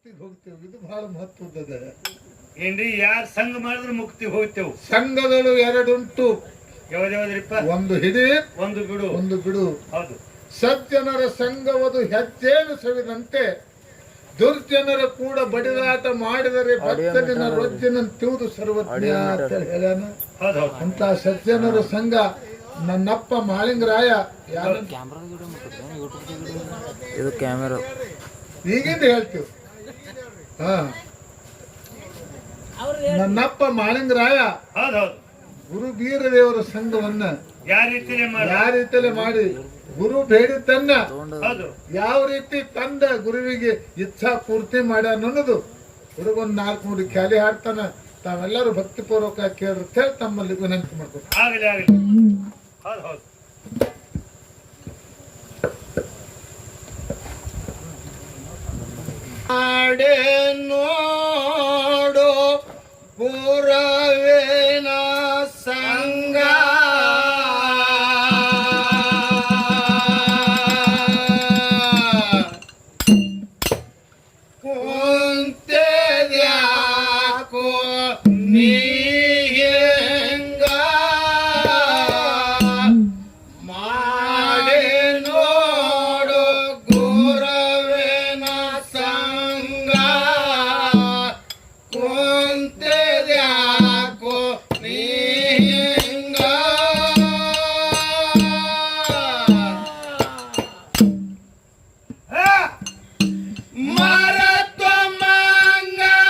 ಮುಕ್ತಿಗೆ ಹೋಗ್ತೇವೆ. ಇದು ಬಹಳ ಮಹತ್ವದ ಏನ್ರಿ? ಯಾರ್ ಸಂಘ ಮಾಡಿದ್ರೆ ಮುಕ್ತಿ ಹೋಗ್ತೇವ್. ಸಂಘಗಳು ಎರಡುಂಟು. ಯಾವ್ದ್ಯಾವ್ದ್ರಿಪ್ಪ? ಒಂದು ಹಿಡಿ, ಒಂದು ಬಿಡು. ಒಂದು ಬಿಡು. ಹೌದು. ಸಜ್ಜನರ ಸಂಘವದು ಹೆಜ್ಜೇನು ಸವಿದಂತೆ ದುರ್ಜನರ ಕೂಡ ಬಡಿದಾಟ ಮಾಡಿದರೆ ಭಕ್ತನಿನ ರೊಜ್ಜನ ತಿವುದು ಸರ್ವಜ್ಞ ಅಂತ ಹೇಳ್ಯಾನ. ಅಂತ ಸಜ್ಜನರ ಸಂಘ ನನ್ನಪ್ಪ ಮಾಳಿಂಗರಾಯ ಇದು ಕ್ಯಾಮೆರಾ ಈಗಿಂದ ಹೇಳ್ತೀವಿ. ನನ್ನಪ್ಪ ಮಾಳಿಂಗರಾಯ ಗುರು ಬೀರದೇವರ ಸಂಘವನ್ನ ಯಾವ ರೀತಿಯಲ್ಲಿ ಮಾಡಿ ಗುರು ಬೇಡಿದ್ದನ್ನ ಯಾವ ರೀತಿ ತಂದ ಗುರುವಿಗೆ ಇಚ್ಛಾ ಪೂರ್ತಿ ಮಾಡ್ಯಾನ ಅನ್ನೋದು ಹುಡುಗೊಂದು 4 ನುಡಿ ಖ್ಯಾಲಿ ಹಾಡ್ತಾನ. ತಾವೆಲ್ಲರೂ ಭಕ್ತಿಪೂರ್ವಕ ಕೇಳಿರುತ್ತೆ ತಮ್ಮಲ್ಲಿ ವಿನಂತಿ ಮಾಡ್ಕೊತಾರೆ. ನೋಡು ಗುರವೇನ ಸಂಗ ಕುಂತೆದ್ಯಾಕೋ ನೀ ಹೆಂಗ ಮಾಡಿ ನೋಡು ಗುರವೇನ ಸಂಗ ಕುಂತೆದ್ಯಾಕೋ ನೀ ಹೆಂಗ ಮರತ್ವ ಮಂಗನಾಗಬ್ಯಾಡು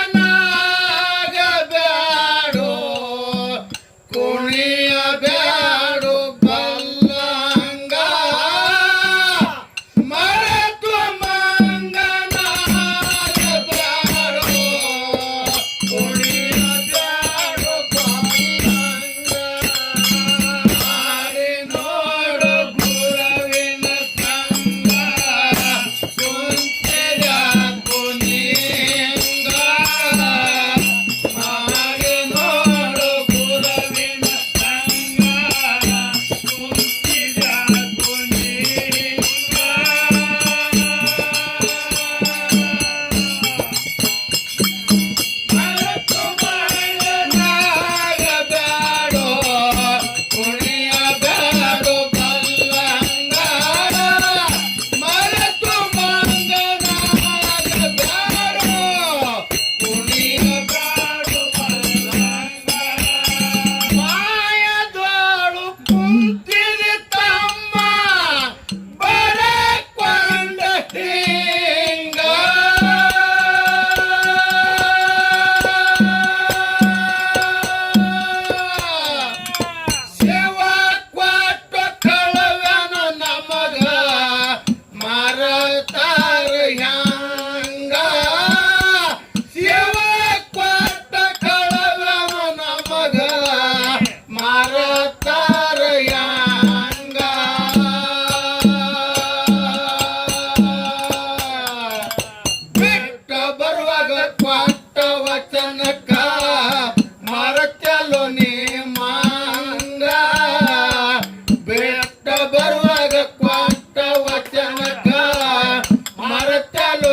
ಕುಣಿಯಬ್ಯಾಡು ಬಲ್ಲಂಗ ಮರತ್ವ ಮಂಗನಾಗಬ್ಯಾಡು ಕುಣಿಯಬ್ಯಾಡು ಬಲ್ಲಂಗ ಮಾಡಿ ನೋಡು ಗುರುವಿನ ಸಂಗ ಕುಂತೆದ್ಯಾಕೋ ನೀ ಹೆಂಗ ಮಾಡಿ ನೋಡು ಗುರುವಿನ ಸಂಗ ಕುಂತೆದ್ಯಾಕೋ ನೀ ಮರತು ಮಂಗನಾಗಬ್ಯಾಡು ಕುಣಿಯಬ್ಯಾಡು ಬಲ್ಲಂಗ ಮರತು ಮಂಗನಾಗಬ್ಯಾಡು ಕುಣಿಯಬ್ಯಾಡು ಬಲ್ಲಂಗ ಮಾಯದೋಳು ಕುಂತಿದೆ ತಮ್ಮ ಬರಕೊಂಡ ಹಿಂಗ ಸೇವ ಕೊಟ್ಟ ಕಳವನ ನಮಗ ಮರತಾರ ಹ್ಯಾಂಗ ಸೇವ ಕೊಟ್ಟ ಕಳವನ ನಮಗ ಮರತಾರ ಹ್ಯಾಂಗ ಬಿಟ್ಟ ಬರುವಾಗ ಕೊಟ್ಟ ವಚನಕ್ಕ ಮರಚಲೋ ನೀ ಮಾಂಗ ಬಿಟ್ಟ ಬರುವಾಗ ಕೊಟ್ಟ ವಚನಕ್ಕ ಮರಚಲೋ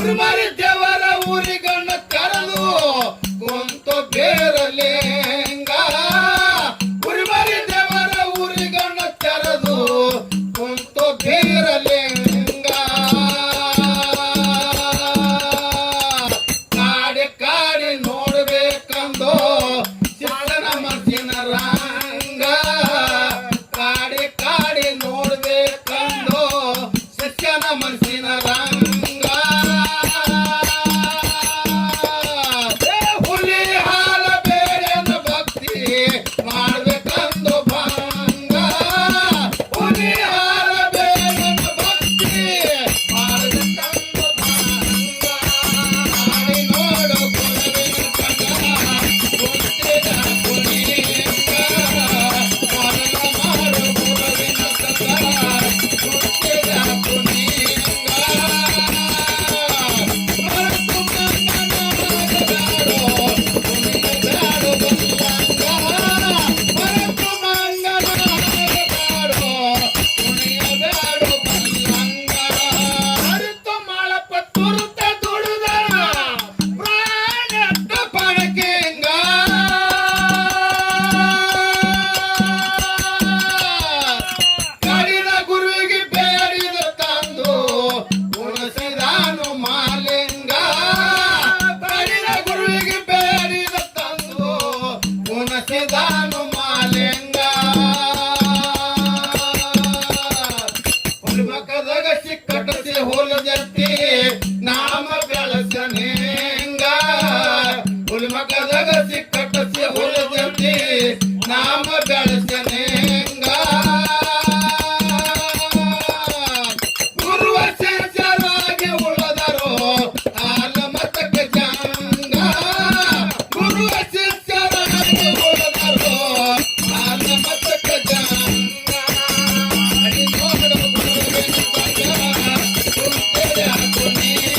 ಕುರುಮರಿ ದೇವರ ಊರಿಗಣ್ಣ ಕರೆದು ಕುಂತು ಬೇರಲೇಂಗ ಕುರುಮರಿ ದೇವರ ಊರಿಗಣ್ಣ ತೆರೆದು ಕುಂತು ಬೇರಲೇಂಗ ಕಾಡಿ ಕಾಡಿ ನೋಡ್ಬೇಕಂದು ಶಿಕ್ಷಣ ಮನಸ್ಸಿನ ರಂಗ ಕಾಡಿ ಕಾಡಿ ನೋಡ್ಬೇಕಂದು ಶಿಕ್ಷಣ ಮನಸ್ಸಿನ ರಂಗ ಹುಲಿ ಹಾಲ ಬೇರೆನ ಭಕ್ತಿ ಮಾಡ್ಬೇಕಂದು ಭಂಗ ಹುಲಿ ಹಾಲ ಬೇರೆನ ಭಕ್ತಿ ಮಾಡ್ಬೇಕಂದು ಭಂಗ ಮಾಡಿ ನೋಡು ಗುರುವಿನ ಸಂಗ ಗೊತ್ತಿದ ಗುಣಿಂಗ ಮರಣ ಮಾಡು ಗುರುವಿನ ಸಂಗ ಗೊತ್ತಿದ ಗುಣಿಂಗ ಮರೆತು ಮನ್ನನ ಮಾಡಬೇಡೋ ಗುಣಿಯಬೇಡೋ ಬಲ್ಲಂಗ ಮರೆತು ಮನ್ನನ ಮಾಡಬೇಡೋ ಗುಣಿಯಬೇಡೋ ಬಲ್ಲಂಗ ಅರಿತು ಮಾಳಪ್ಪ ತುರುತ ದುಡಿದ ಪ್ರಾಣತ್ತ ಪಣಕೆಂಗ ಕಡಿದ ಗುರುವಿಗೆ ಬೇಡಿದ ತಂದು ಉಣಸಿದಾನು ಮಾಲಿಂಗ ಕಡಿದ ಗುರುವಿಗೆ ಬೇಡಿದ ತಂದು ಉಣಸಿದಾನು ಮಾಲಿಂಗ ಹುಲ್ಮಕದಾಗ ಸಿಕ್ಕಟಸಿ ಹೋಲ ಜಟ್ಟಿ ನಾಮ ಬೆಳಸನೇಂಗ ಹುಲ್ಮಕದಾಗ ಸಿಕ್ಕಟಸಿ ಹೋಲ ಜಟ್ಟಿ ನಾಮ ಬೆಳಸನೇಂಗ ಗುರುವ ಶಿಷ್ಯರಾಗಿ ಉಳಿದರು ಹಾಲ ಮತಕ್ಕೆ ಜಂಗ ಗುರುವ ಶಿಷ್ಯರಾಗಿ ಉಳಿದರು ಹಾಲ ಮತಕ್ಕೆ ಜಂಗ ಅಡಿ ನೋಡು ಗುರುವಿನ ಸಂಗ ಗುರುತಿದ ಗುಣಿಂಗ